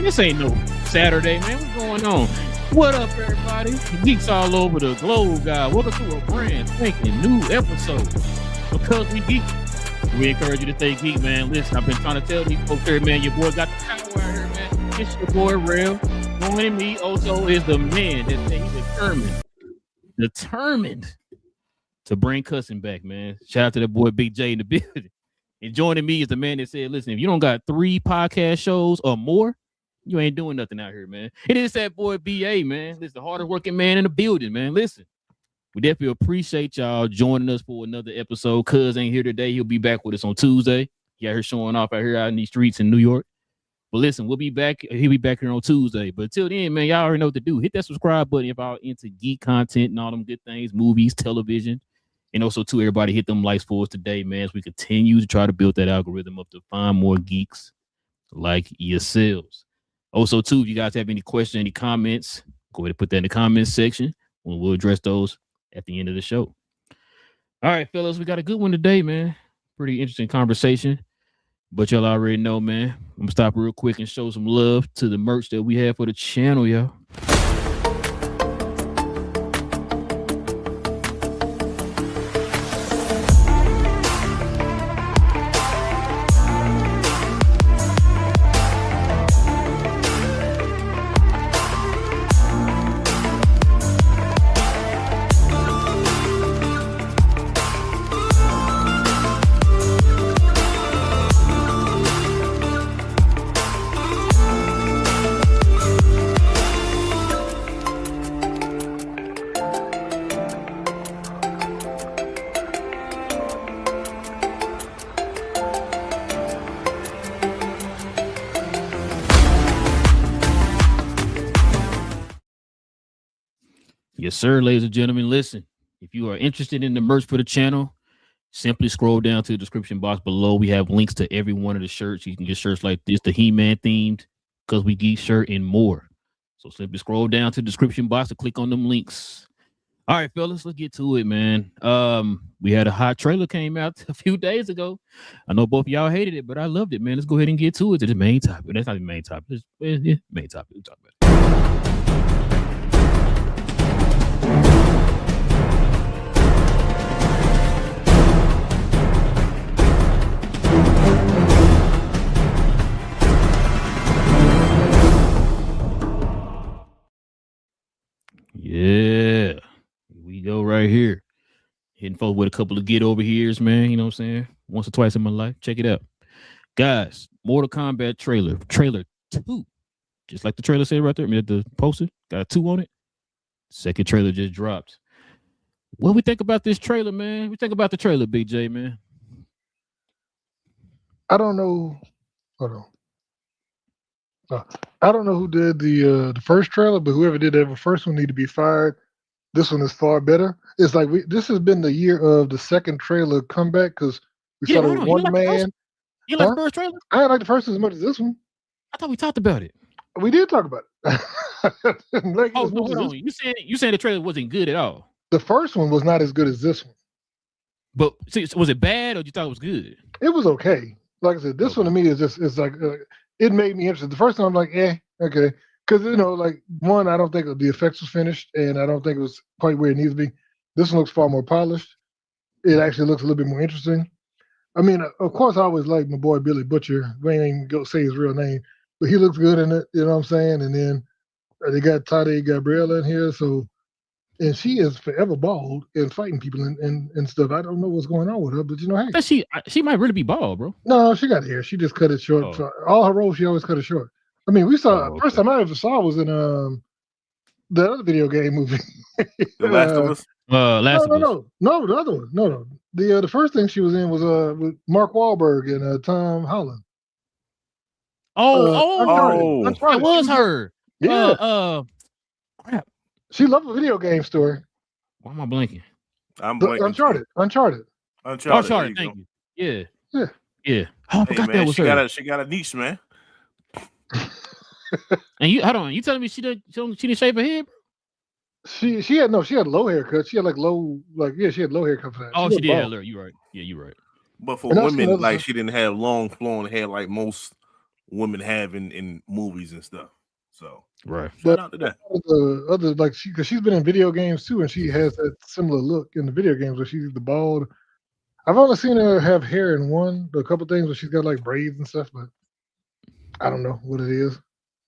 man, this ain't no Saturday, man. What's going on? What up, everybody? Geeks all over the globe, guys. Welcome to a brand spanking new episode. Because we geek, we encourage you to stay geek, man. Listen, I've been trying to tell these folks here, man, your boy got the power out here, man. It's your boy, Real. Joining me also is the man that he's determined to bring cussing back, man. Shout out to that boy Big J in the building. And joining me is the man that said, listen, if you don't got 3 podcast shows or more, you ain't doing nothing out here, man. It is that boy BA, man. This is the hardest working man in the building, man. Listen, we definitely appreciate y'all joining us for another episode. Cuz ain't here today. He'll be back with us on Tuesday. He out here showing off out here out in these streets in New York. But listen, we'll be back. He'll be back here on Tuesday. But until then, man, y'all already know what to do. Hit that subscribe button if y'all into geek content and all them good things, movies, television. And also, too, everybody hit them likes for us today, man, as we continue to try to build that algorithm up to find more geeks like yourselves. Also, too, if you guys have any questions, any comments, go ahead and put that in the comments section. We'll address those at the end of the show. All right, fellas, we got a good one today, man. Pretty interesting conversation. But y'all already know, man. I'm going to stop real quick and show some love to the merch that we have for the channel, y'all. Yes, sir, ladies and gentlemen. Listen, if you are interested in the merch for the channel, simply scroll down to the description box below. We have links to every one of the shirts. You can get shirts like this, the He-Man themed, Because We Geek shirt, and more. So simply scroll down to the description box and click on them links. All right, fellas, let's get to it, man. We had a hot trailer came out a few days ago. I know both of y'all hated it, but I loved it, man. Let's go ahead and get to it, to the main topic. That's not the main topic. It's main topic. We'll talk about it. Yeah, we go right here. Hitting folks with a couple of get over here's, man. You know what I'm saying? Once or twice in my life. Check it out. Guys, Mortal Kombat trailer 2. Just like the trailer said right there. I mean, the poster got a 2 on it. Second trailer just dropped. What we think about this trailer, man? We think about the trailer, Big J, man. I don't know. Hold on. I don't know who did the first trailer, but whoever did the first one need to be fired. This one is far better. It's like this has been the year of the second trailer comeback because we started with one man. You like the first trailer? I didn't like the first one as much as this one. I thought we talked about it. We did talk about it. Hold on. You saying the trailer wasn't good at all? The first one was not as good as this one. But see, was it bad or you thought it was good? It was okay. Like I said, this one to me is just like it made me interested. The first one I'm like, okay, because like one, I don't think the effects was finished, and I don't think it was quite where it needs to be. This one looks far more polished. It actually looks a little bit more interesting. I mean, of course, I always liked my boy Billy Butcher. We ain't even go say his real name, but he looks good in it. You know what I'm saying? And then they got Tade Gabriella in here, and she is forever bald and fighting people and stuff. I don't know what's going on with her, but hey, she might really be bald, bro. No, she got hair. She just cut it short. Oh. All her roles, she always cut it short. I mean, we saw first time I ever saw was in the other video game movie. The Last of Us. No, the other one. No. The first thing she was in was with Mark Wahlberg and Tom Holland. Uncharted. It was her. Yeah. Crap. She loved a video game story. Why am I blanking? I'm blanking. Uncharted. Thank you. Yeah. Oh, I forgot that was her. She got a niche, man. And you telling me she didn't shave her head, bro? She had low haircut. She had she had low haircut for that. Oh, she did have low. You're right. Yeah, you're right. But for women, she didn't have long flowing hair like most women have in movies and stuff. So Right. shout But out to that. the other, like, because she's been in video games too, and she has that similar look in the video games where she's the bald. I've only seen her have hair in a couple things where she's got like braids and stuff, but I don't know what it is.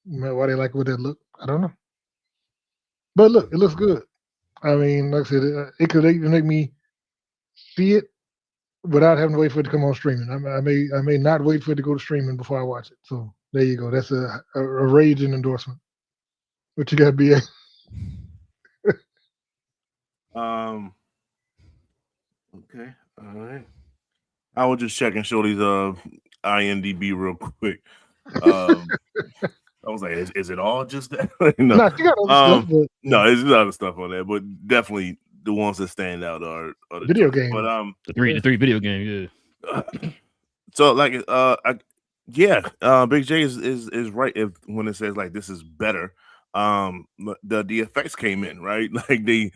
Why they like with that look, I don't know. But look, it looks good. I mean, like I said, it could even make me see it without having to wait for it to come on streaming. I may not wait for it to go to streaming before I watch it. So there you go. That's a raging endorsement. What you got, BA? Okay. All right. I was just checking Shorty's IMDb real quick. I was like, is it all just that? No. Nah, she got other stuff, but No, there's other stuff on there, but definitely the ones that stand out are the video joints. games. But the three video games, so like Big J is right when it says like this is better. The effects came in, right? Like they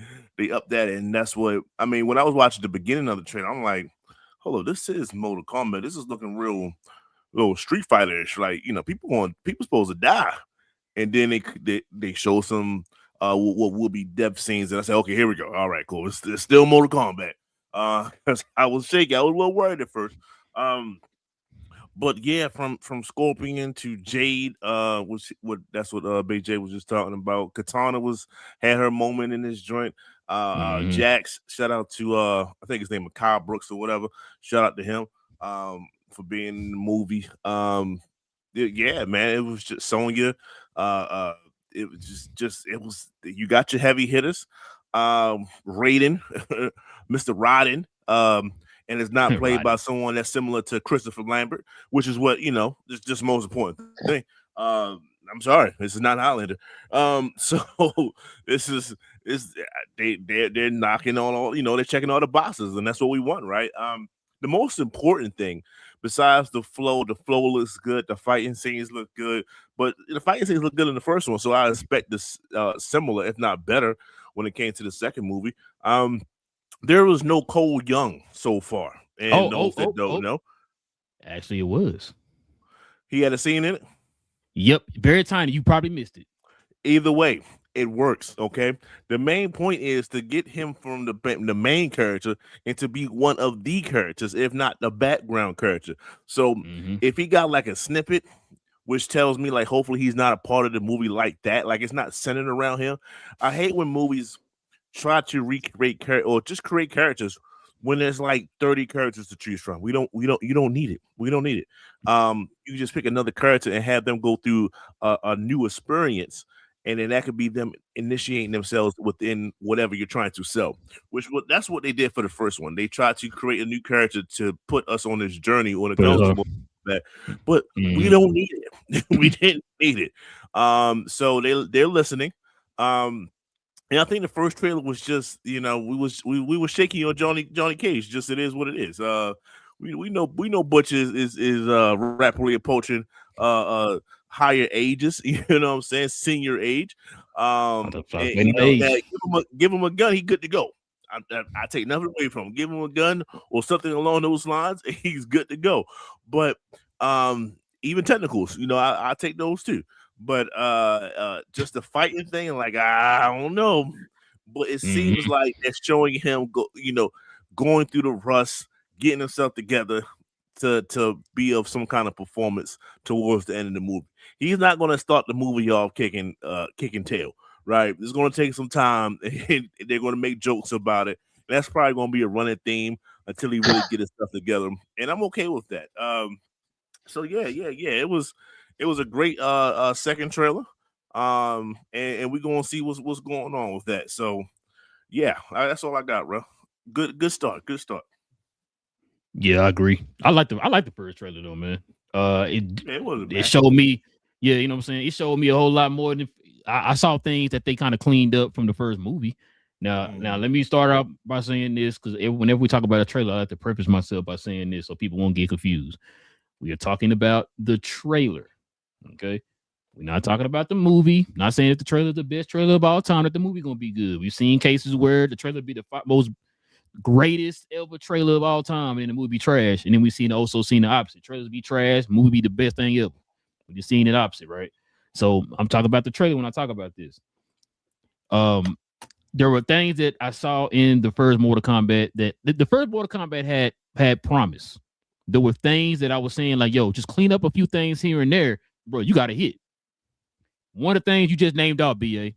upped that, and that's what I mean. When I was watching the beginning of the trailer, I'm like, hold on, this is Mortal Kombat. This is looking real Street Fighter-ish. Like, people supposed to die. And then they show some what will be death scenes, and I said, okay, here we go. All right, cool. It's still Mortal Kombat. Because I was shaky. I was a little worried at first. But yeah, from Scorpion to Jade, that's what Big J was just talking about. Katana had her moment in this joint. Jax, shout out to I think his name is Kyle Brooks or whatever. Shout out to him for being in the movie. Yeah, man, it was just Sonya. It was it was, you got your heavy hitters. Raiden, Mr. Rodden, and it's not played by someone that's similar to Christopher Lambert, which is what is just most important thing. I'm sorry, this is not Highlander. So this is they're knocking on all, they're checking all the boxes, and that's what we want, right? The most important thing, besides the flow looks good, the fighting scenes look good, but the fighting scenes look good in the first one, so I expect this similar, if not better, when it came to the second movie. There was no Cole Young so far, and those that don't know, actually, it was. He had a scene in it. Yep, very tiny. You probably missed it. Either way, it works. Okay, the main point is to get him from the main character and to be one of the characters, if not the background character. So if he got like a snippet, which tells me like hopefully he's not a part of the movie like that, like it's not centered around him. I hate when movies try to recreate or just create characters when there's like 30 characters to choose from. You don't need it. We don't need it. You just pick another character and have them go through a new experience, and then that could be them initiating themselves within whatever you're trying to sell. That's what they did for the first one. They tried to create a new character to put us on this journey when it comes to that, but we don't need it. We didn't need it. So they're listening. And I think the first trailer was just, we were shaking on Johnny Cage. Just it is what it is. We know Butch is rapidly approaching higher ages. You know what I'm saying? Senior age. Give him a gun, he good to go. I take nothing away from him. Give him a gun or something along those lines, he's good to go. But even technicals, I take those too. But just the fighting thing, like I don't know, but it seems like they're showing him going through the rust, getting himself together to be of some kind of performance towards the end of the movie. He's not going to start the movie off kicking tail, right? It's going to take some time, and they're going to make jokes about it. And that's probably going to be a running theme until he really get his stuff together, and I'm okay with that. So yeah, it was a great second trailer. And we're gonna see what's going on with that. So yeah, that's all I got, bro. Good start. Yeah, I agree. I like the first trailer though, man. It showed me, you know what I'm saying? It showed me a whole lot more than I saw things that they kind of cleaned up from the first movie. Now let me start out by saying this, because whenever we talk about a trailer, I have to preface myself by saying this so people won't get confused. We are talking about the trailer. Okay, we're not talking about the movie. Not saying that the trailer is the best trailer of all time, that the movie gonna be good. We've seen cases where the trailer be the most greatest ever trailer of all time, and the movie be trash. And then also seen the opposite. Trailers be trash, movie be the best thing ever. You're seeing it opposite, right? So I'm talking about the trailer when I talk about this. There were things that I saw in the first Mortal Kombat that the first Mortal Kombat had promise. There were things that I was saying like, yo, just clean up a few things here and there, bro. You got to hit. One of the things you just named off, BA.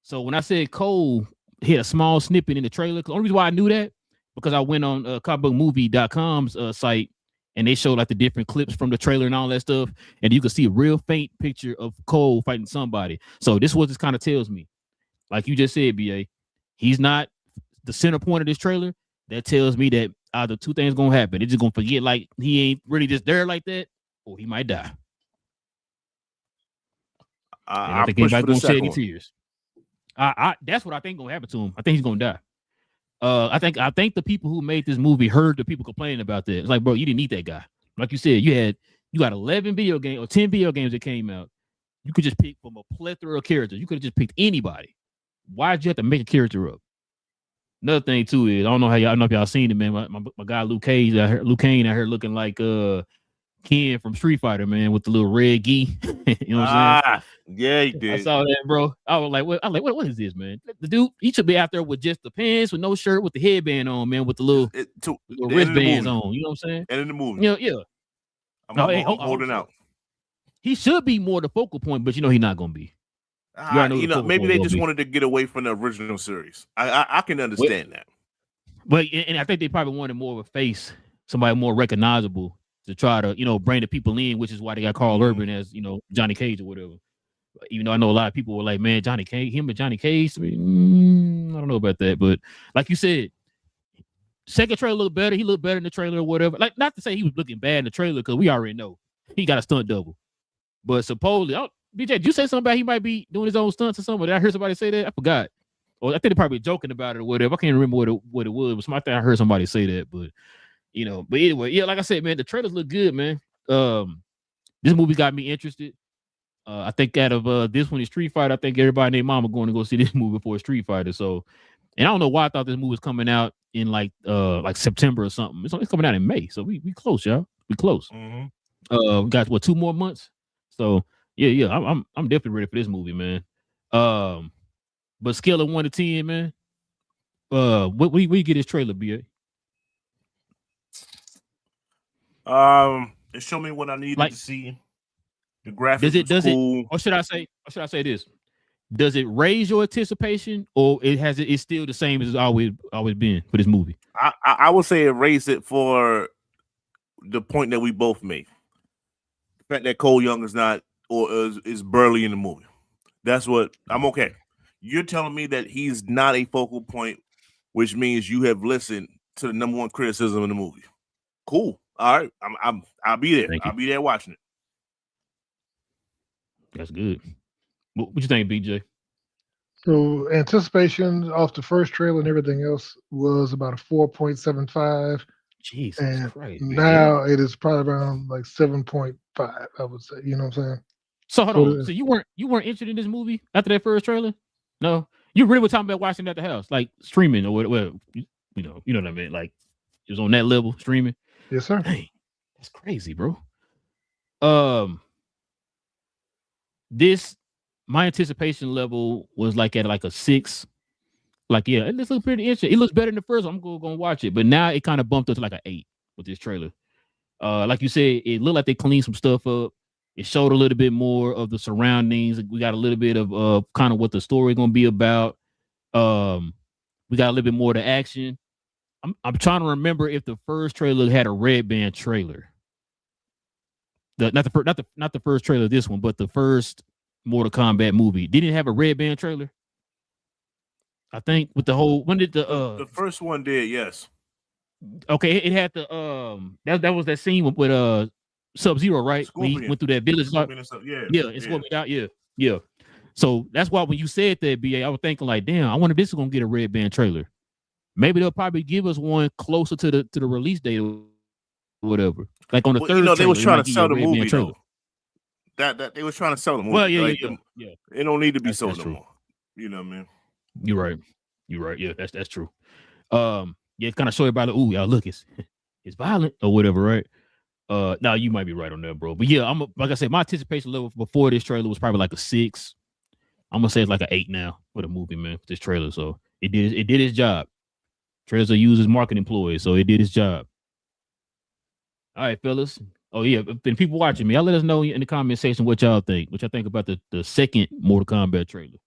So when I said Cole hit a small snippet in the trailer, the only reason why I knew that because I went on comicbookmovie.com's site and they showed like the different clips from the trailer and all that stuff, and you could see a real faint picture of Cole fighting somebody. So this is what this kind of tells me. Like you just said, BA, he's not the center point of this trailer. That tells me that either two things gonna happen. They're just gonna forget like he ain't really just there like that, or he might die. I don't think anybody's gonna shed any tears. That's what I think gonna happen to him. I think he's gonna die. I think the people who made this movie heard the people complaining about that. It's like, bro, you didn't need that guy. Like you said, you got 11 video games or 10 video games that came out. You could just pick from a plethora of characters. You could have just picked anybody. Why'd you have to make a character up? Another thing too is I don't know if y'all seen it, man. My guy Luke Cage out here looking like Ken from Street Fighter, man, with the little red gi. You know what I'm saying? Yeah, he did. I saw that, bro. I was like, what is this, man? The dude, he should be out there with just the pants, with no shirt, with the headband on, man, with the little wristbands on. You know what I'm saying? And in the movie. Yeah. I'm holding out. He should be more the focal point, but you know he's not gonna be. Maybe they just wanted to get away from the original series. I can understand that. But and I think they probably wanted more of a face, somebody more recognizable to try to, bring the people in, which is why they got Carl Urban as, Johnny Cage or whatever. Even though I know a lot of people were like, man, Johnny Cage, him and Johnny Cage, I don't know about that. But like you said, second trailer looked better. He looked better in the trailer or whatever. Like, not to say he was looking bad in the trailer, because we already know he got a stunt double. But supposedly, BJ, did you say something about he might be doing his own stunts or something? Did I hear somebody say that? I forgot. Or I think they're probably joking about it or whatever. I can't remember what it was. But I heard somebody say that. But but anyway, yeah, like I said, man, the trailers look good, man. This movie got me interested. I think out of this one is Street Fighter. I think everybody and their mama going to go see this movie before Street Fighter. So, and I don't know why I thought this movie was coming out in like September or something. It's coming out in May, so we close, y'all. We close. Mm-hmm. We got 2 more months. So yeah, I'm definitely ready for this movie, man. But scale of 1 to 10, man. What we get this trailer, BA? It showed me what I needed to see. The graphics does cool. Or should I say this? Does it raise your anticipation, or it's still the same as it's always been for this movie? I would say it raised it for the point that we both made. The fact that Cole Young is not or is barely in the movie. That's what I'm okay. You're telling me that he's not a focal point, which means you have listened to the number one criticism of the movie. Cool. All right. I'll be there. I'll be there watching it. That's good. What you think, BJ? So anticipation off the first trailer and everything else was about a 4.75. Jesus Christ. Now it is probably around like 7.5, I would say. You know what I'm saying? So hold on. So you weren't interested in this movie after that first trailer? No? You really were talking about watching it at the house, like streaming or whatever. You know what I mean? Like it was on that level, streaming. Yes, sir. Dang, that's crazy, bro. My anticipation level was like at like a 6. Like, yeah, it looks pretty interesting. It looks better than the first one. I'm gonna watch it, but now it kind of bumped up to like an 8 with this trailer. Like you said, it looked like they cleaned some stuff up. It showed a little bit more of the surroundings. We got a little bit of kind of what the story gonna be about. We got a little bit more of the action. I'm trying to remember if the first trailer had a red band trailer. Not the first trailer of this one, but the first Mortal Kombat movie. Didn't it have a red band trailer? I think with the whole the first one did, yes. Okay, it had the that was that scene with Sub-Zero, right? When he went through that village. Yeah. So that's why when you said that, BA, I was thinking like, damn, I wonder if this is gonna get a red band trailer. Maybe they'll probably give us one closer to the release date or whatever. Like on the third trailer, they was trying to sell the movie though. That they was trying to sell the movie. Well, yeah. It don't need to be sold no more. You know what I mean? You're right. Yeah, that's true. Yeah, kind of show everybody, ooh, y'all look, it's violent or whatever, right? Now you might be right on that, bro. But yeah, like I said, my anticipation level before this trailer was probably like a 6. I'm gonna say it's like an 8 now for the movie, man. For this trailer, so it did its job. Trailers are used as marketing employees, so it did its job. All right, fellas. Oh yeah, and people watching me, y'all let us know in the comment section what y'all think. What y'all think about the second Mortal Kombat trailer.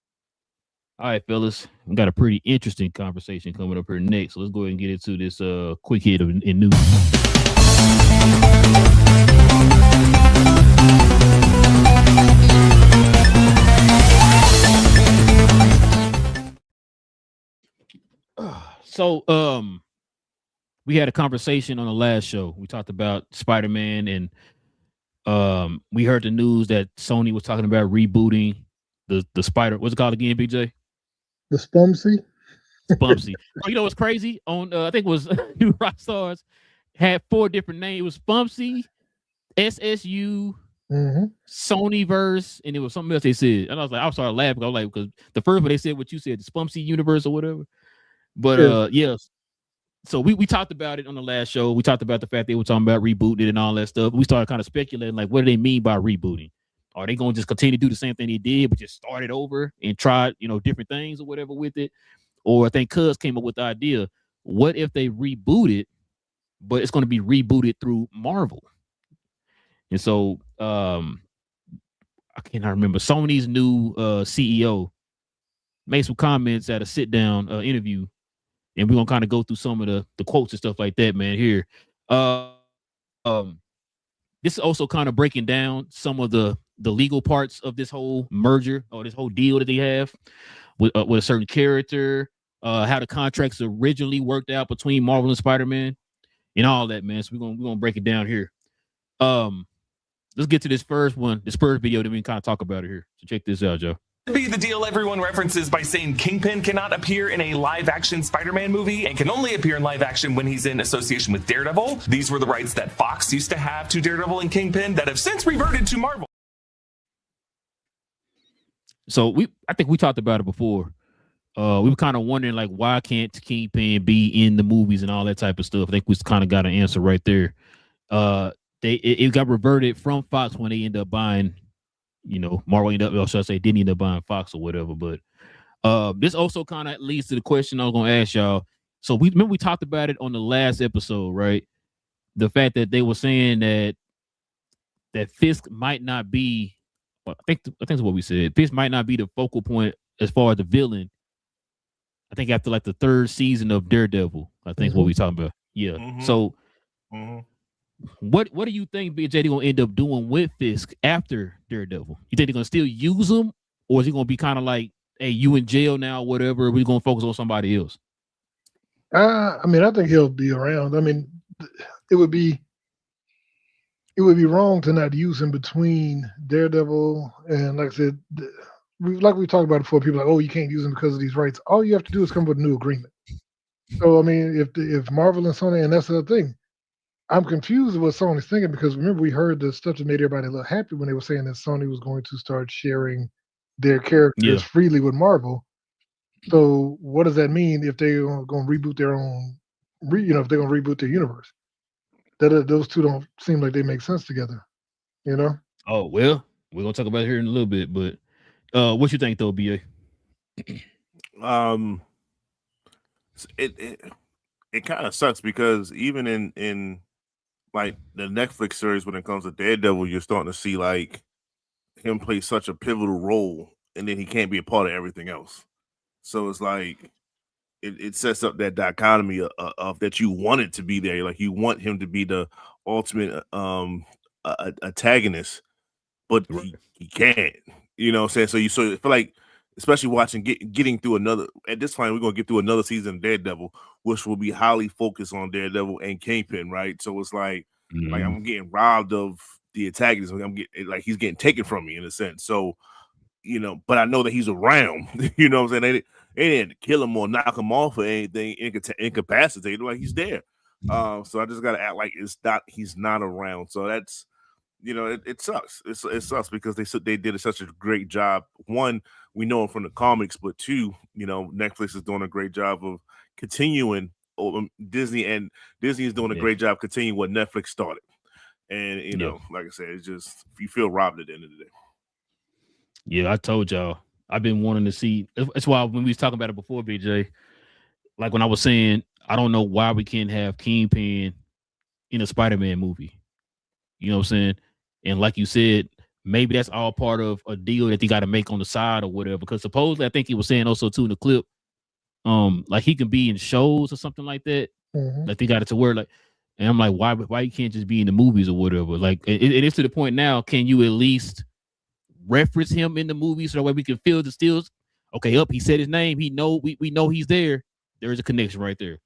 All right, fellas, we got a pretty interesting conversation coming up here next. So let's go ahead and get into this quick hit in news. So we had a conversation on the last show. We talked about Spider-Man, and we heard the news that Sony was talking about rebooting the Spider. What's it called again, BJ? The Spumsy. Spumsy. Oh, you know what's crazy? On I think it was New Rockstars had 4 different names. It was Spumsy, SSU, Sonyverse, and it was something else they said. And I was like, I started laughing. I was like, because the first one they said what you said, the Spumsy universe or whatever. But yes. So we talked about it on the last show. We talked about the fact they were talking about rebooting and all that stuff. We started kind of speculating, like, what do they mean by rebooting? Are they going to just continue to do the same thing they did, but just start it over and try, different things or whatever with it? Or I think Cuz came up with the idea, what if they reboot it, but it's going to be rebooted through Marvel? And so I cannot remember. Sony's new CEO made some comments at a sit-down interview, and we're gonna kind of go through some of the quotes and stuff like that, man. Here, this is also kind of breaking down some of the legal parts of this whole merger or this whole deal that they have with a certain character, how the contracts originally worked out between Marvel and Spider-Man, and all that, man. So we're gonna break it down here. Let's get to this first video, then we can kind of talk about it here. So check this out, Joe. Be the deal everyone references by saying Kingpin cannot appear in a live-action Spider-Man movie and can only appear in live action when he's in association with Daredevil. These were the rights that Fox used to have to Daredevil and Kingpin that have since reverted to Marvel. So I think we talked about it before. We were kind of wondering, like, why can't Kingpin be in the movies and all that type of stuff? I think we kind of got an answer right there. It got reverted from Fox when they ended up buying. Marvel ended up, or should I say, didn't end up buying Fox or whatever. But this also kind of leads to the question I was going to ask y'all. So we talked about it on the last episode, right? The fact that they were saying that Fisk might not be. Well, I think that's what we said. Fisk might not be the focal point as far as the villain. I think after like the 3rd season of Daredevil, I think is what we talking about. Yeah. So. What do you think BJ gonna end up doing with Fisk after Daredevil? You think they're gonna still use him, or is he gonna be kind of like, hey, you in jail now, whatever? We're gonna focus on somebody else. I think he'll be around. I mean, it would be wrong to not use him between Daredevil and, like I said, we talked about it before. People are like, oh, you can't use him because of these rights. All you have to do is come up with a new agreement. So I mean, if Marvel and Sony, and that's the other thing. I'm confused with what Sony's thinking, because remember we heard the stuff that made everybody a little happy when they were saying that Sony was going to start sharing their characters freely with Marvel. So what does that mean if they're going to reboot their own, if they're going to reboot their universe? Those two don't seem like they make sense together, Oh, well, we're going to talk about it here in a little bit, but what you think though, BA? It kind of sucks because even in like the Netflix series, when it comes to Daredevil, you're starting to see like him play such a pivotal role, and then he can't be a part of everything else. So it's like it sets up that dichotomy of that you want it to be there. Like you want him to be the ultimate antagonist, but he can't. You know what I'm saying? So I feel like, especially watching getting through another, at this point, we're gonna get through another season of Daredevil, which will be highly focused on Daredevil and Kingpin, right? So it's like I'm getting robbed of the antagonist. I'm getting like he's getting taken from me in a sense. So but I know that he's around. You know what I'm saying? They didn't kill him or knock him off or anything, incapacitated. Like he's there. So I just gotta act like he's not around. So that's it sucks. It sucks because they did such a great job. One, we know him from the comics, but two, Netflix is doing a great job of continuing. Disney is doing a great job continuing what Netflix started. And you know, like I said, it's just you feel robbed at the end of the day. Yeah, I told y'all I've been wanting to see. That's why when we was talking about it before, BJ, like when I was saying, I don't know why we can't have Kingpin in a Spider-Man movie. You know what I'm saying? And like you said, maybe that's all part of a deal that they got to make on the side or whatever. Because supposedly, I think he was saying also too in the clip, like he can be in shows or something like that. Like they got it to where like, and I'm like, why you can't just be in the movies or whatever? Like it is to the point now. Can you at least reference him in the movies so that way we can feel the stills? Okay, he said his name. We know he's there. There is a connection right there.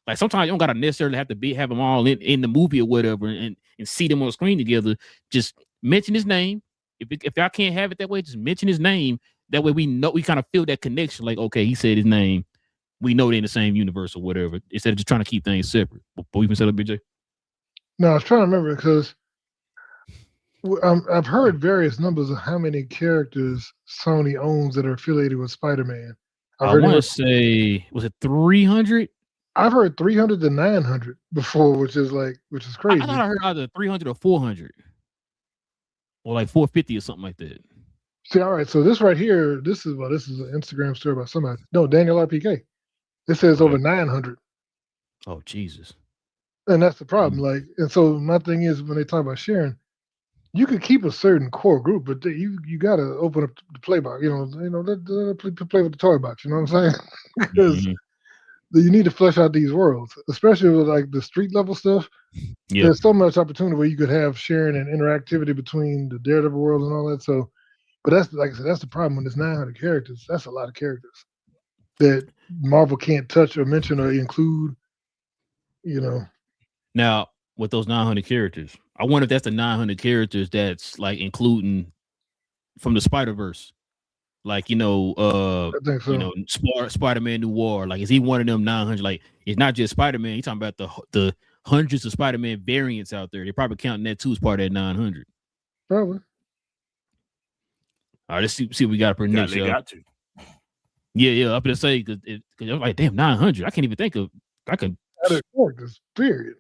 Like sometimes you don't gotta necessarily have to have them all in the movie or whatever and see them on the screen together. Just mention his name. If I can't have it that way, just mention his name. That way we know, we kind of feel that connection. Like, okay, he said his name. We know they're in the same universe or whatever. Instead of just trying to keep things separate. But we can set up, BJ. No, I was trying to remember because I've heard various numbers of how many characters Sony owns that are affiliated with Spider-Man. I want to say, was it 300? I've heard 300 to 900 before, which is crazy. I thought I heard either 300 or 400, or like 450 or something like that. See, all right, so this right here, this is an Instagram story about somebody. No, Daniel RPK. It says over 900. Oh Jesus! And that's the problem. Like, and so my thing is when they talk about sharing, you could keep a certain core group, but you got to open up the play box. Let play with the toy box. You know what I'm saying? Because you need to flesh out these worlds, especially with like the street level stuff. Yeah. There's so much opportunity where you could have sharing and interactivity between the Daredevil world and all that. So, but that's like I said, that's the problem when there's 900 characters. That's a lot of characters that Marvel can't touch or mention or include. You know. Now with those 900 characters, I wonder if that's the 900 characters that's like including from the Spider-Verse. Like, I think so. Spider-Man Noir. Like, is he one of them 900? Like, it's not just Spider-Man. You're talking about the hundreds of Spider-Man variants out there. They're probably counting that too as part of that 900. Probably. All right, let's see what we got for next. They got to. Yeah. I'm gonna say because I'm like, damn, 900. I can't even think of. I can. Period.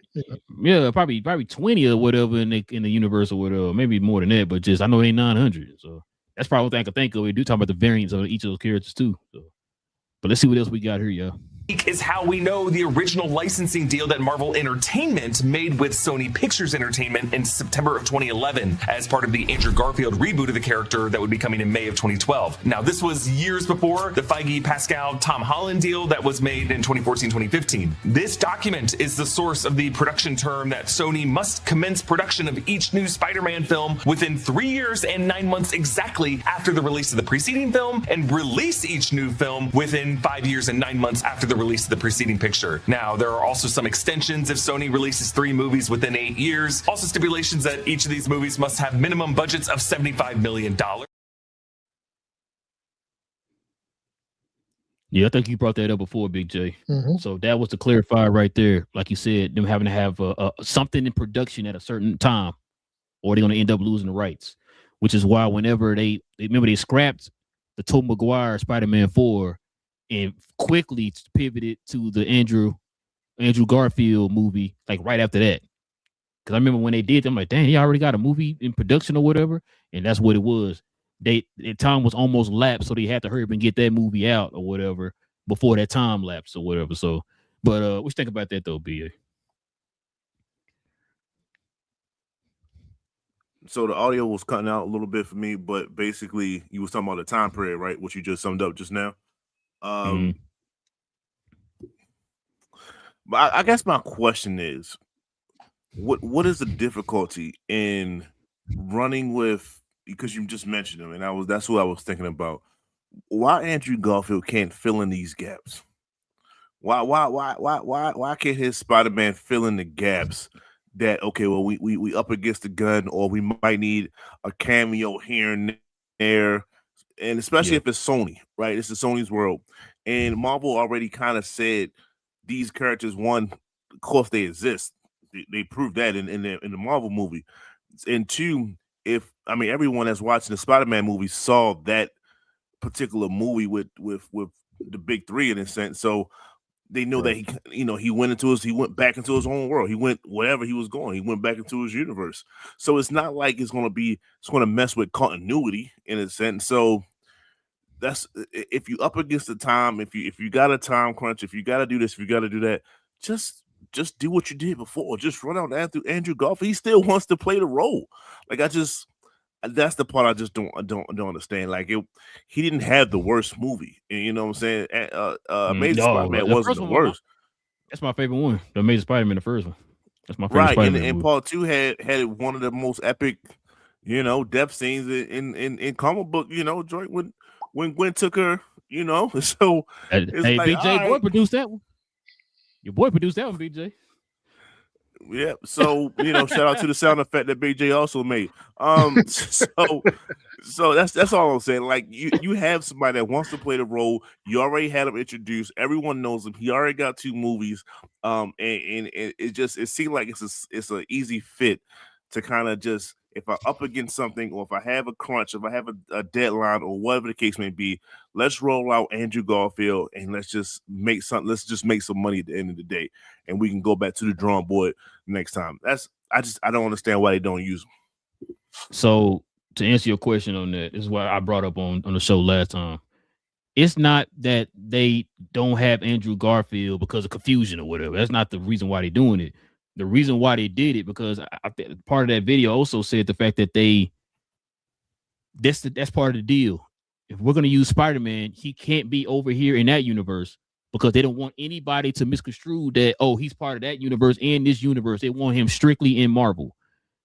Yeah, probably 20 or whatever in the universe or whatever. Maybe more than that, but just I know it ain't 900. So. That's probably one thing I can think of. We do talk about the variants of each of those characters too. So. But let's see what else we got here, y'all. Is how we know the original licensing deal that Marvel Entertainment made with Sony Pictures Entertainment in September of 2011 as part of the Andrew Garfield reboot of the character that would be coming in May of 2012. Now, this was years before the Feige, Pascal, Tom Holland deal that was made in 2014-2015. This document is the source of the production term that Sony must commence production of each new Spider-Man film within 3 years and 9 months exactly after the release of the preceding film, and release each new film within 5 years and 9 months after the release of the preceding picture. Now, there are also some extensions if Sony releases 3 movies within 8 years. Also stipulations that each of these movies must have minimum budgets of $75 million. Yeah, I think you brought that up before, Big J. So that was to clarify right there. Like you said, them having to have something in production at a certain time, or they're going to end up losing the rights, which is why whenever they scrapped the Tobey Maguire Spider-Man 4 and quickly pivoted to the Andrew Garfield movie, like right after that. Because I remember when they did, I'm like, dang, he already got a movie in production or whatever, and that's what it was. Time was almost lapsed, so they had to hurry up and get that movie out or whatever before that time lapsed or whatever. So, but what you think about that though, BA? So the audio was cutting out a little bit for me, but basically you was talking about the time period, right? Which you just summed up just now. But I guess my question is, what is the difficulty in running with, because you just mentioned him, and that's who I was thinking about. Why Andrew Garfield can't fill in these gaps? Why can't his Spider-Man fill in the gaps that, okay, well, we up against the gun, or we might need a cameo here and there, and especially if it's Sony, right? It's the Sony's world. And Marvel already kind of said these characters, one, of course they exist. They proved that in the Marvel movie. And two, everyone that's watching the Spider-Man movie saw that particular movie with the big three in a sense. So they know that he went back into his own world. He went wherever he was going. He went back into his universe. So it's not like it's going to mess with continuity in a sense. So that's if you up against the time, if you got a time crunch, if you got to do this, if you got to do that, just do what you did before. Just run out Andrew Garfield. He still wants to play the role. Like that's the part I just don't understand. Like he didn't have the worst movie. You know what I'm saying? Amazing Spider-Man wasn't the worst. That's my favorite one. The Amazing Spider-Man, the first one. That's my favorite Spider-Man and Part 2 had one of the most epic, death scenes in comic book, joint when Gwen took her, So hey, BJ, boy produced that one. Your boy produced that one, BJ. Yeah, so shout out to the sound effect that BJ also made. So that's all I'm saying. Like you have somebody that wants to play the role. You already had him introduced. Everyone knows him. He already got 2 movies. And it seemed like it's an easy fit to kind of just, if I'm up against something, or if I have a crunch, if I have a deadline, or whatever the case may be, let's roll out Andrew Garfield and let's just make some money at the end of the day, and we can go back to the drawing board next time. I don't understand why they don't use them. So to answer your question on that, this is what I brought up on the show last time. It's not that they don't have Andrew Garfield because of confusion or whatever. That's not the reason why they're doing it. The reason why they did it, because I think part of that video also said the fact that that's part of the deal. If we're going to use Spider-Man, he can't be over here in that universe, because they don't want anybody to misconstrue that, oh, he's part of that universe and this universe. They want him strictly in Marvel,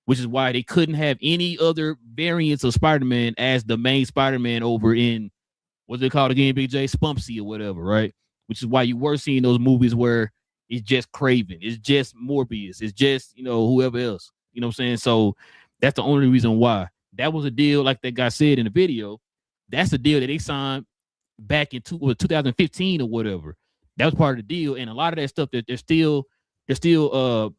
which is why they couldn't have any other variants of Spider-Man as the main Spider-Man over in, what's it called again, BJ? Spunksy or whatever, right? Which is why you were seeing those movies where it's just Craven, it's just Morbius, it's just, whoever else. You know what I'm saying? So that's the only reason why. That was a deal, like that guy said in the video. That's the deal that they signed back in 2015 or whatever. That was part of the deal. And a lot of that stuff that they're still kind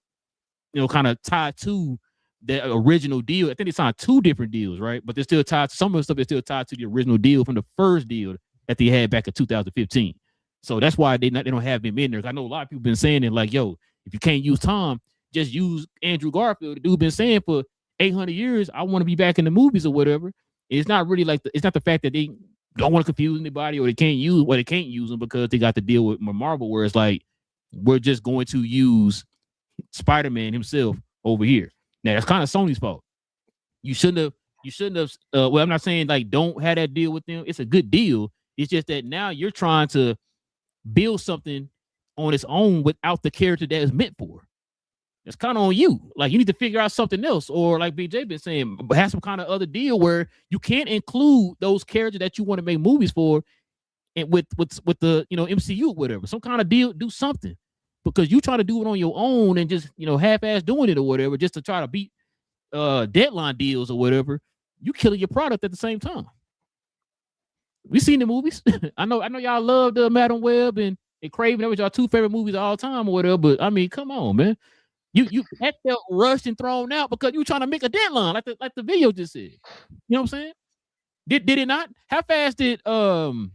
of tied to the original deal. I think they signed 2 different deals, right? But they're still tied to some of the stuff that's still tied to the original deal from the first deal that they had back in 2015. So that's why they don't have him in there. I know a lot of people been saying it, like, yo, if you can't use Tom, just use Andrew Garfield. The dude been saying for 800 years, I want to be back in the movies or whatever. It's not really like it's not the fact that they don't want to confuse anybody, or they can't use them because they got to deal with Marvel, where it's like, we're just going to use Spider-Man himself over here. Now that's kind of Sony's fault. You shouldn't have. Well, I'm not saying like don't have that deal with them. It's a good deal. It's just that now you're trying to build something on its own without the character that is meant for. It's kind of on you. Like, you need to figure out something else, or like BJ been saying, have some kind of other deal where you can't include those characters that you want to make movies for, and with the MCU or whatever. Some kind of deal, do something, because you try to do it on your own and just half-ass doing it or whatever, just to try to beat deadline deals or whatever. You killing your product at the same time. We seen the movies. I know y'all loved Madam Web and Craven. That was y'all 2 favorite movies of all time or whatever. But I mean, come on, man. You that felt rushed and thrown out because you were trying to make a deadline, like the video just said. You know what I'm saying? Did it not? How fast between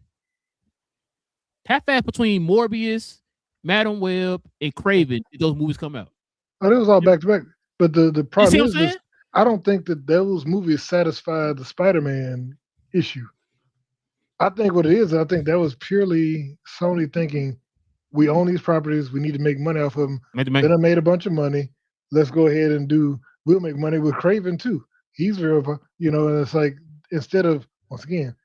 Morbius, Madam Web, and Craven did those movies come out? Oh, it was all back to back. But the problem is I don't think that those movies satisfy the Spider-Man issue. I think what it is, I think that was purely Sony thinking, we own these properties, we need to make money off of them. Then I made a bunch of money. Let's go ahead and we'll make money with Craven too. He's very, and it's like, instead of, once again,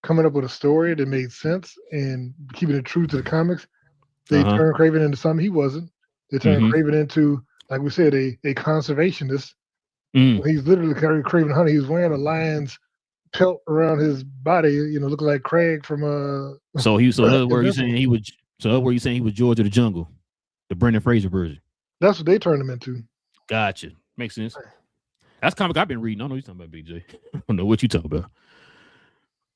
coming up with a story that made sense and keeping it true to the comics, they turned Craven into something he wasn't. They turned Craven into, like we said, a conservationist. He's literally carrying Craven Hunter. He's wearing a lion's pelt around his body, looking like Craig from So where you saying he was George of the Jungle, the Brendan Fraser version? That's what they turned him into. Gotcha. Makes sense. That's comic I've been reading. I don't know what you're talking about, BJ. I don't know what you're talking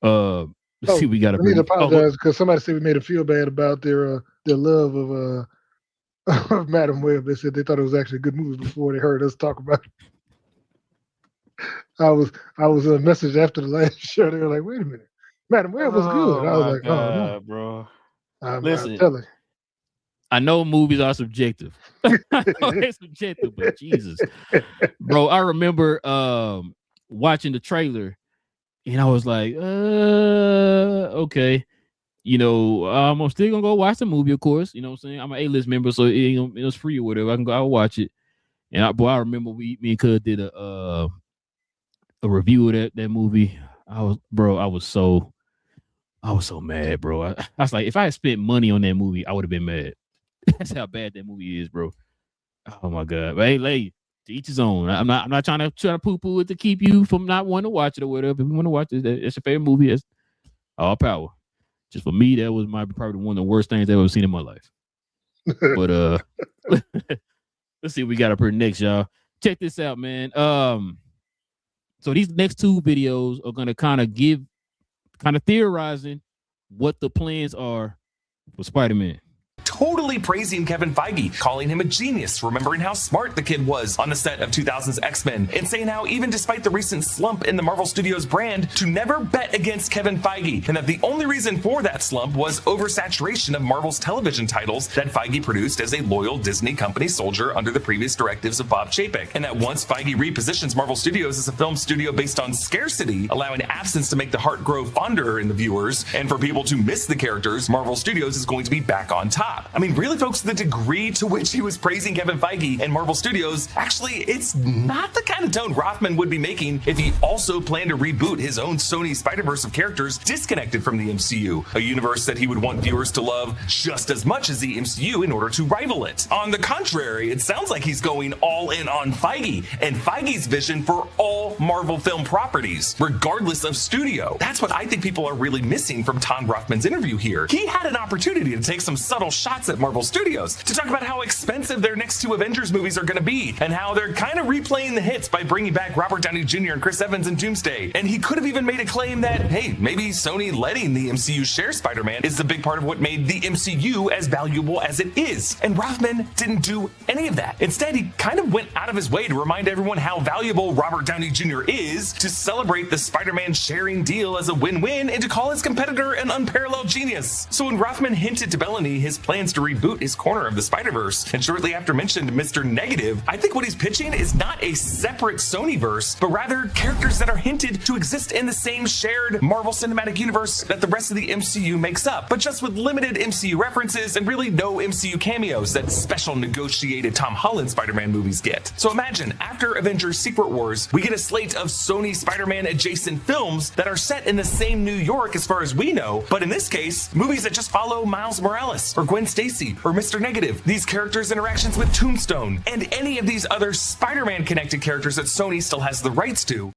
about. Let's see. We got to. I need to apologize because somebody said we made them feel bad about their love of Madam Web. They said they thought it was actually a good movie before they heard us talk about it. I was a message after the last show. They were like, "Wait a minute, Madam Web was good." I was like, "Oh no, bro." I'm telling. I know movies are subjective. I know it's subjective, but Jesus, bro, I remember watching the trailer, and I was like, okay. You know, I'm still gonna go watch the movie, of course. You know what I'm saying? I'm an A-list member, so it's free or whatever. I can go, I'll watch it. And I remember me and Cud did a review of that movie. I was so mad, bro. I was like, if I had spent money on that movie, I would have been mad. That's how bad that movie is, bro. Oh my god. But hey, to each his own. I'm not trying to poo-poo it to keep you from not wanting to watch it or whatever. If you want to watch it, it's your favorite movie. It's all power. Just for me, that was probably one of the worst things I've ever seen in my life. But let's see what we got up here next, y'all. Check this out, man. So these next two videos are gonna kind of theorizing what the plans are for Spider-Man. Totally praising Kevin Feige, calling him a genius, remembering how smart the kid was on the set of 2000's X-Men, and saying how even despite the recent slump in the Marvel Studios brand, to never bet against Kevin Feige, and that the only reason for that slump was oversaturation of Marvel's television titles that Feige produced as a loyal Disney company soldier under the previous directives of Bob Chapek, and that once Feige repositions Marvel Studios as a film studio based on scarcity, allowing absence to make the heart grow fonder in the viewers, and for people to miss the characters, Marvel Studios is going to be back on top. I mean, really, folks, the degree to which he was praising Kevin Feige and Marvel Studios, actually, it's not the kind of tone Rothman would be making if he also planned to reboot his own Sony Spider-Verse of characters disconnected from the MCU, a universe that he would want viewers to love just as much as the MCU in order to rival it. On the contrary, it sounds like he's going all in on Feige and Feige's vision for all Marvel film properties, regardless of studio. That's what I think people are really missing from Tom Rothman's interview here. He had an opportunity to take some subtle shots at Marvel Studios to talk about how expensive their next two Avengers movies are going to be and how they're kind of replaying the hits by bringing back Robert Downey Jr. and Chris Evans in Doomsday. And he could have even made a claim that, hey, maybe Sony letting the MCU share Spider-Man is the big part of what made the MCU as valuable as it is. And Rothman didn't do any of that. Instead, he kind of went out of his way to remind everyone how valuable Robert Downey Jr. is, to celebrate the Spider-Man sharing deal as a win-win, and to call his competitor an unparalleled genius. So when Rothman hinted to Bellany his plans to reboot his corner of the Spider-Verse, and shortly after mentioned Mr. Negative, I think what he's pitching is not a separate Sony-verse, but rather characters that are hinted to exist in the same shared Marvel Cinematic Universe that the rest of the MCU makes up, but just with limited MCU references and really no MCU cameos that special negotiated Tom Holland Spider-Man movies get. So imagine, after Avengers Secret Wars, we get a slate of Sony Spider-Man adjacent films that are set in the same New York as far as we know, but in this case, movies that just follow Miles Morales or Gwen Stacy or Mr. Negative, these characters' interactions with Tombstone, and any of these other Spider-Man connected characters that Sony still has the rights to.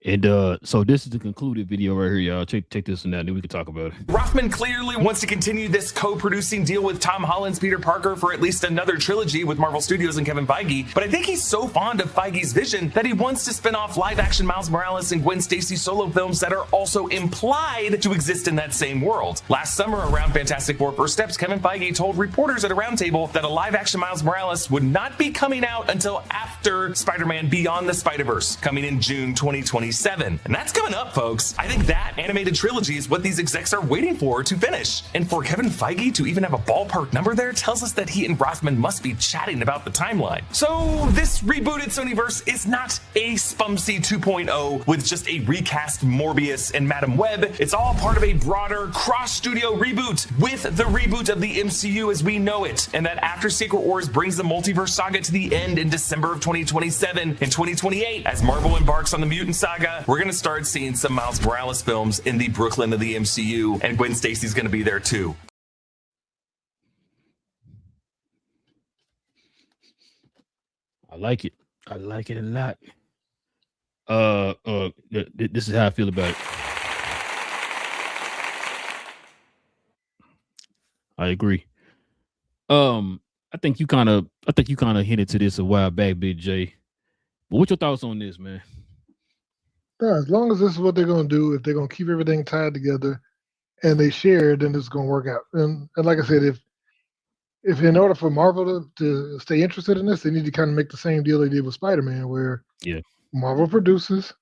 And so this is the concluded video right here, y'all. Take this and that, and then we can talk about it. Rothman clearly wants to continue this co-producing deal with Tom Holland's Peter Parker for at least another trilogy with Marvel Studios and Kevin Feige, but I think he's so fond of Feige's vision that he wants to spin off live-action Miles Morales and Gwen Stacy solo films that are also implied to exist in that same world. Last summer, around Fantastic Four First Steps, Kevin Feige told reporters at a roundtable that a live-action Miles Morales would not be coming out until after Spider-Man Beyond the Spider-Verse, coming in June 2027. And that's coming up, folks. I think that animated trilogy is what these execs are waiting for to finish. And for Kevin Feige to even have a ballpark number there tells us that he and Rothman must be chatting about the timeline. So this rebooted Sonyverse is not a Spumsy 2.0 with just a recast Morbius and Madam Web. It's all part of a broader cross-studio reboot with the reboot of the MCU as we know it. And that after Secret Wars brings the multiverse saga to the end in December of 2027 and 2028, as Marvel embarks on the Mutant Saga, we're going to start seeing some Miles Morales films in the Brooklyn of the MCU, and Gwen Stacy's going to be there too. I like it. I like it a lot. This is how I feel about it. I agree. I think you kind of hinted to this a while back, Big J. But what's your thoughts on this, man? As long as this is what they're going to do, if they're going to keep everything tied together and they share, then it's going to work out. And like I said, if in order for Marvel to stay interested in this, they need to kind of make the same deal they did with Spider-Man, where Marvel produces,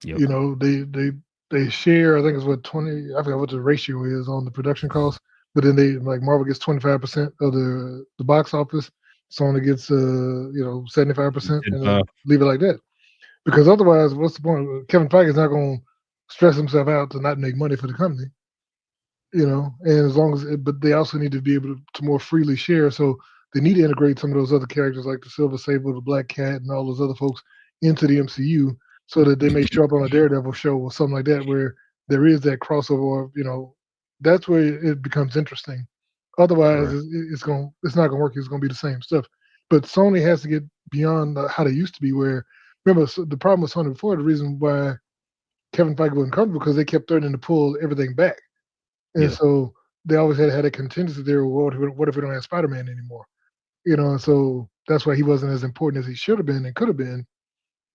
you know, they they share. I think it's what 20. I forgot what the ratio is on the production cost. But then they like Marvel gets 25% of the box office. Sony gets 75%, and then leave it like that. Because otherwise, what's the point? Kevin Feige is not going to stress himself out to not make money for the company. And as long as, but they also need to be able to more freely share. So they need to integrate some of those other characters like the Silver Sable, the Black Cat, and all those other folks into the MCU, so that they may show up on a Daredevil show or something like that, where there is that crossover. That's where it becomes interesting. Otherwise, Right. it's not gonna work. It's gonna be the same stuff. But Sony has to get beyond how they used to be. Where remember the problem with Sony before, the reason why Kevin Feige wasn't comfortable because they kept threatening to pull everything back. And Yeah. so they always had a contingency there. What if we don't have Spider-Man anymore? And so that's why he wasn't as important as he should have been and could have been.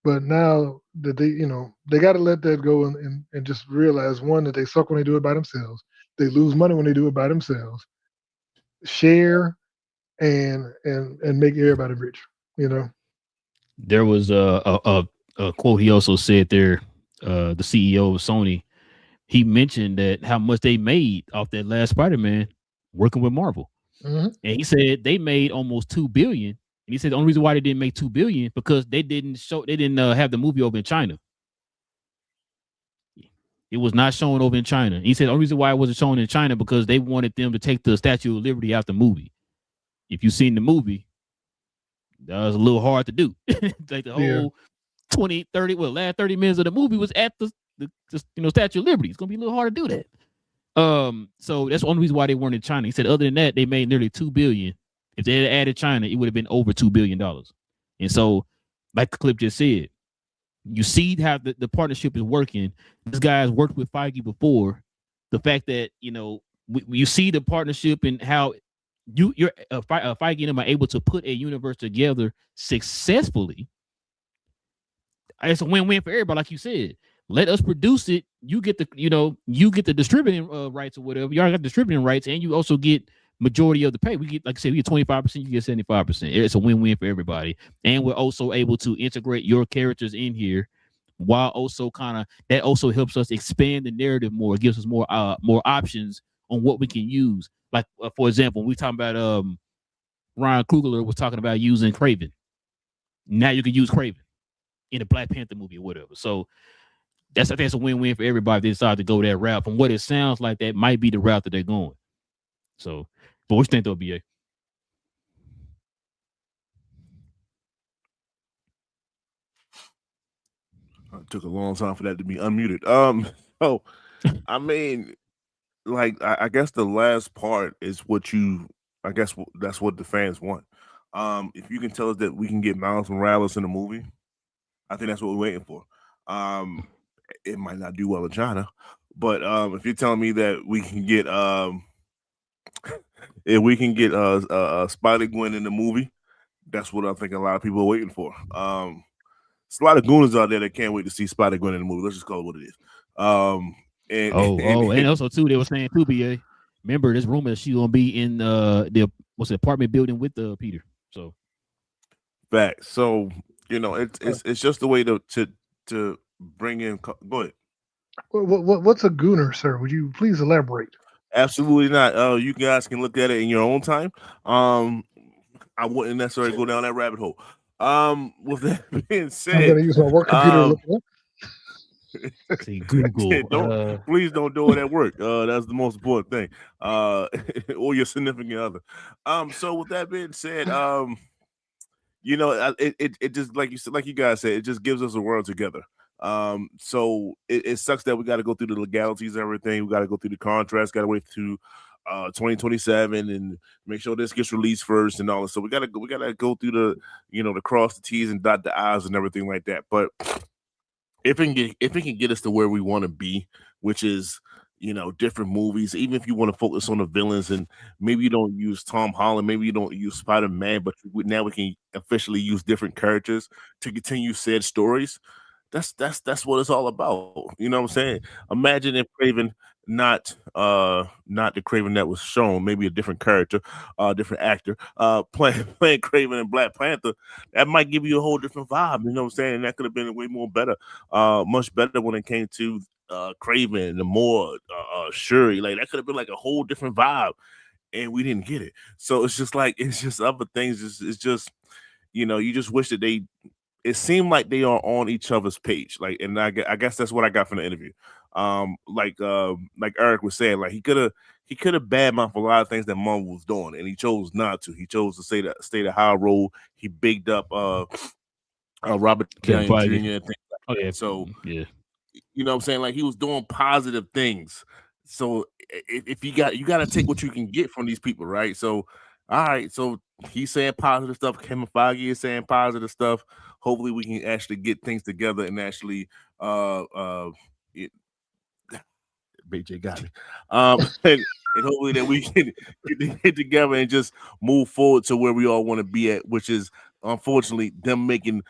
But now that they got to let that go and just realize, one, that they suck when they do it by themselves. They lose money when they do it by themselves. Share and make everybody rich. There was a quote he also said there. The CEO of Sony, he mentioned that how much they made off that last Spider-Man working with Marvel. hmm And he said they made almost $2 billion. And he said the only reason why they didn't make $2 billion because they didn't have the movie over in China. It was not shown over in China. He said the only reason why it wasn't shown in China because they wanted them to take the Statue of Liberty out the movie. If you've seen the movie, that was a little hard to do. Like the whole 20, 30, last 30 minutes of the movie was at the Statue of Liberty. It's gonna be a little hard to do that. So that's the only reason why they weren't in China. He said other than that, they made nearly $2 billion. If they had added China, it would have been over $2 billion. And so, like the clip just said, you see how the partnership is working. This guy has worked with Feige before. The fact that you see the partnership and how you're Feige and them are able to put a universe together successfully. It's a win-win for everybody, like you said. Let us produce it. You get the distributing rights or whatever. You already got distributing rights, and you also get majority of the pay. We get, like I said, we get 25%. You get 75%. It's a win-win for everybody, and we're also able to integrate your characters in here, while also that also helps us expand the narrative more. It gives us more options on what we can use. Like for example, we talking about Ryan Coogler was talking about using Kraven. Now you can use Kraven in a Black Panther movie or whatever. So that's a win-win for everybody if they decide to go that route. From what it sounds like, that might be the route that they're going. So, but what you think though, BA? It took a long time for that to be unmuted. So I mean, like I guess the last part is I guess that's what the fans want. If you can tell us that we can get Miles Morales in the movie, I think that's what we're waiting for. It might not do well in China, but if you're telling me that we can get if we can get Spider Gwen in the movie, that's what I think a lot of people are waiting for. There's a lot of gooners out there that can't wait to see Spider Gwen in the movie. Let's just call it what it is. And also too, they were saying too, BA. Remember, this rumor that she's gonna be in the apartment building with Peter. So, fact. So it's just a way to bring in. Go ahead. What's a gooner, sir? Would you please elaborate? Absolutely not. You guys can look at it in your own time. I wouldn't necessarily go down that rabbit hole. With that being said, I'm gonna use my work computer to look it up. See, Google. Please don't do it at work. That's the most important thing. Or your significant other. So with that being said, it just like you guys said, it just gives us a world together. So it sucks that we got to go through the legalities and everything. We got to go through the contracts. Got to wait to 2027 and make sure this gets released first and all this. So we gotta go through the cross the T's and dot the I's and everything like that. But if it can get us to where we want to be, which is different movies, even if you want to focus on the villains and maybe you don't use Tom Holland, maybe you don't use Spider-Man, but now we can officially use different characters to continue said stories. That's what it's all about. You know what I'm saying? Imagine if Craven not the Craven that was shown, maybe a different character, different actor, playing Craven in Black Panther. That might give you a whole different vibe. You know what I'm saying? And that could have been way more better, much better when it came to Craven, the more Shuri. Like that could have been like a whole different vibe, and we didn't get it. So it's just other things. It's just you just wish that it seemed like they are on each other's page. Like, and I guess that's what I got from the interview. Like Eric was saying, like he could have badmouthed a lot of things that Marvel was doing, and he chose not to. He chose to stay the high road. He bigged up Robert Downey Jr. and things like that. So yeah, you know what I'm saying? Like he was doing positive things. So if you got to take what you can get from these people, right? So all right, so he's saying positive stuff. Kevin Feige is saying positive stuff. Hopefully we can actually get things together and actually BJ got me. And hopefully that we can get together and just move forward to where we all want to be at, which is unfortunately them making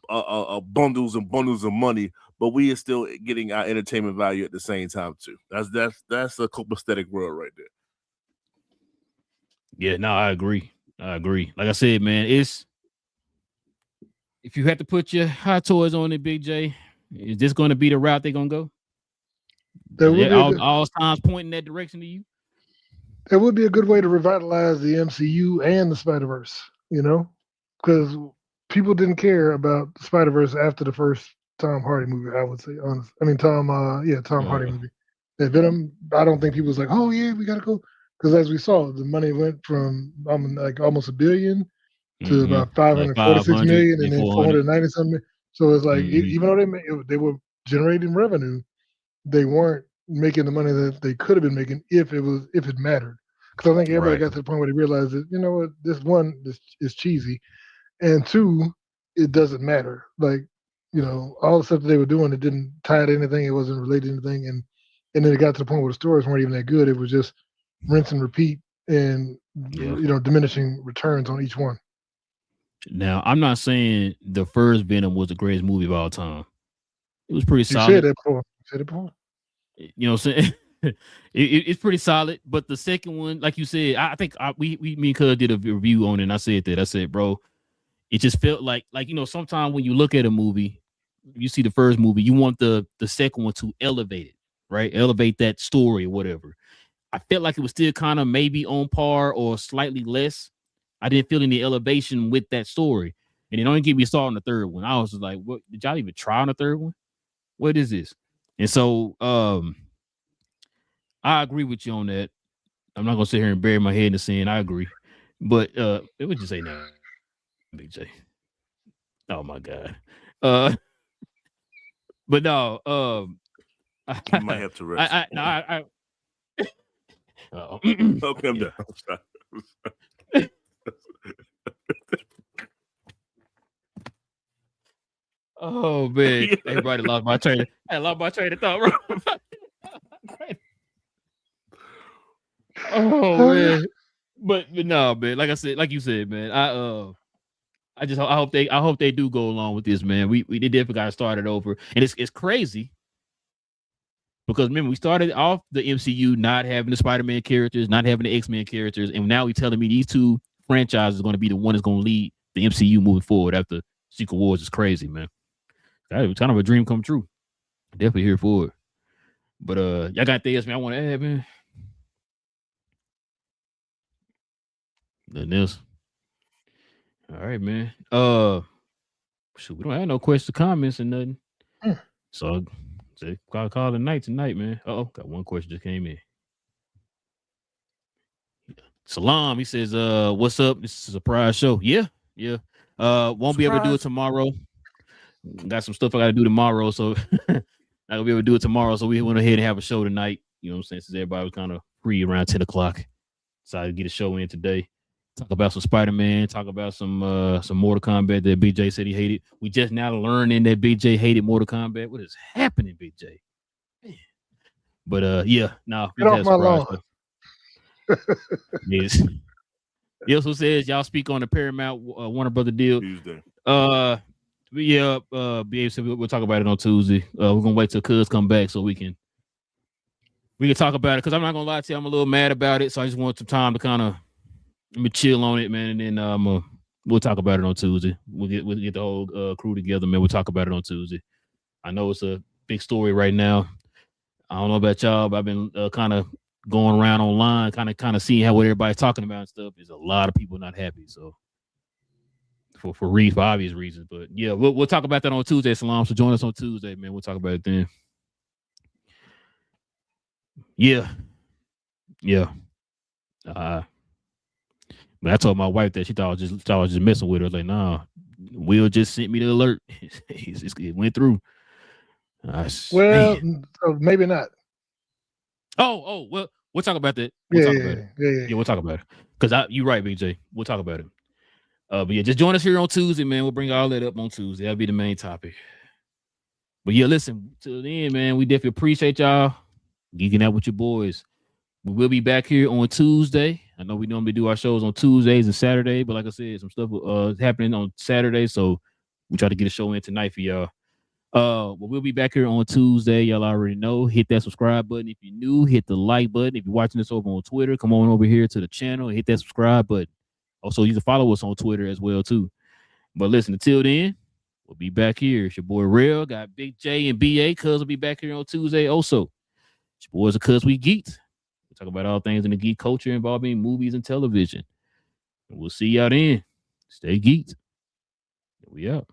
bundles and bundles of money, but we are still getting our entertainment value at the same time too. That's a copacetic world right there. Yeah, no, I agree. Like I said, man, it's if you have to put your hot toys on it, Big J, is this going to be the route they're gonna go? All signs pointing that direction to you. It would be a good way to revitalize the MCU and the Spider-Verse, because people didn't care about the Spider-Verse after the first Tom Hardy movie, I would say, honestly. I mean, Tom Hardy movie. And Venom, I don't think people was like, oh, yeah, we got to go. Because as we saw, the money went from like almost $1 billion to about 546 million and then 490 something. So it's like, even though they were generating revenue, they weren't making the money that they could have been making if it mattered. Because I think everybody got to the point where they realized that, you know what, this one is cheesy, and two, it doesn't matter. Like, all the stuff that they were doing, it didn't tie to anything, it wasn't related to anything, and then it got to the point where the stories weren't even that good. It was just rinse and repeat, and diminishing returns on each one. Now, I'm not saying the first Venom was the greatest movie of all time. It was pretty solid. You said it before. You know what I'm saying? It's pretty solid, but the second one, like you said, I think me and Cuz did a review on it, and I said, bro, it just felt like sometimes when you look at a movie, you see the first movie, you want the second one to elevate it, right? Elevate that story or whatever. I felt like it was still kind of maybe on par or slightly less. I didn't feel any elevation with that story. And it only get me started on the third one. I was just like, what, did y'all even try on the third one? What is this? And so I agree with you on that. I'm not gonna sit here and bury my head in the sand. I agree. But it would just say no, Big J. Oh my God. But no, you might have to rest. Oh, come down. Oh man, everybody lost my train. I lost my train of thought, bro. Oh man, but no, man. Like I said, like you said, man. I hope they do go along with this, man. We definitely got to start it over, and it's crazy because remember we started off the MCU not having the Spider-Man characters, not having the X-Men characters, and now we're telling me these two franchises are going to be the one that's going to lead the MCU moving forward after Secret Wars. Is crazy, man. That was kind of a dream come true. Definitely here for it. But y'all got things, man. I want to add, man. Nothing else. All right, man. Shoot, we don't have no questions, comments, or nothing. So call it night tonight, man. Got one question just came in. Salam, he says, what's up? This is a surprise show. Yeah. Won't be able to do it tomorrow. Got some stuff I got to do tomorrow, so not gonna be able to do it tomorrow. So we went ahead and have a show tonight. You know what I'm saying? Since everybody was kind of free around 10 o'clock. Decided to get a show in today. Talk about some Spider-Man. Talk about some Mortal Kombat that BJ said he hated. We just now learning that BJ hated Mortal Kombat. What is happening, BJ? Man. But yeah, no. Get off my lawn. Yes. He also says y'all speak on the Paramount Warner Brother deal. Tuesday. BA said we'll talk about it on Tuesday. We're gonna wait till Cuz come back so we can talk about it. Because I'm not gonna lie to you, I'm a little mad about it. So I just want some time to kind of chill on it, man. And then we'll talk about it on Tuesday. We'll get the whole crew together, man. We'll talk about it on Tuesday. I know it's a big story right now. I don't know about y'all, but I've been kind of going around online, kind of seeing what everybody's talking about and stuff. There's a lot of people not happy. So for obvious reasons, but yeah, we'll talk about that on Tuesday, Salam. So join us on Tuesday, man. We'll talk about it then. Yeah. But I told my wife that she thought I was just messing with her. I was like, nah, Will just sent me the alert. It went through. Well, so maybe not. Oh, well, we'll talk about that. Yeah, we'll talk about it. Because you're right, BJ. We'll talk about it. But yeah, just join us here on Tuesday, man. We'll bring all that up on Tuesday. That'll be the main topic. But yeah, listen, till then, man, we definitely appreciate y'all geeking out with your boys. We will be back here on Tuesday. I know we normally do our shows on Tuesdays and Saturday, but like I said, some stuff happening on Saturday, so we try to get a show in tonight for y'all. But we'll be back here on Tuesday. Y'all already know. Hit that subscribe button if you're new. Hit the like button. If you're watching this over on Twitter, come on over here to the channel and hit that subscribe button. Also, you can follow us on Twitter as well, too. But listen, until then, we'll be back here. It's your boy Real. Got Big J and BA. Cuz will be back here on Tuesday also. It's your boys are Cuz We Geek'd. We talk about all things in the geek culture involving movies and television. And we'll see y'all then. Stay geeked. We out.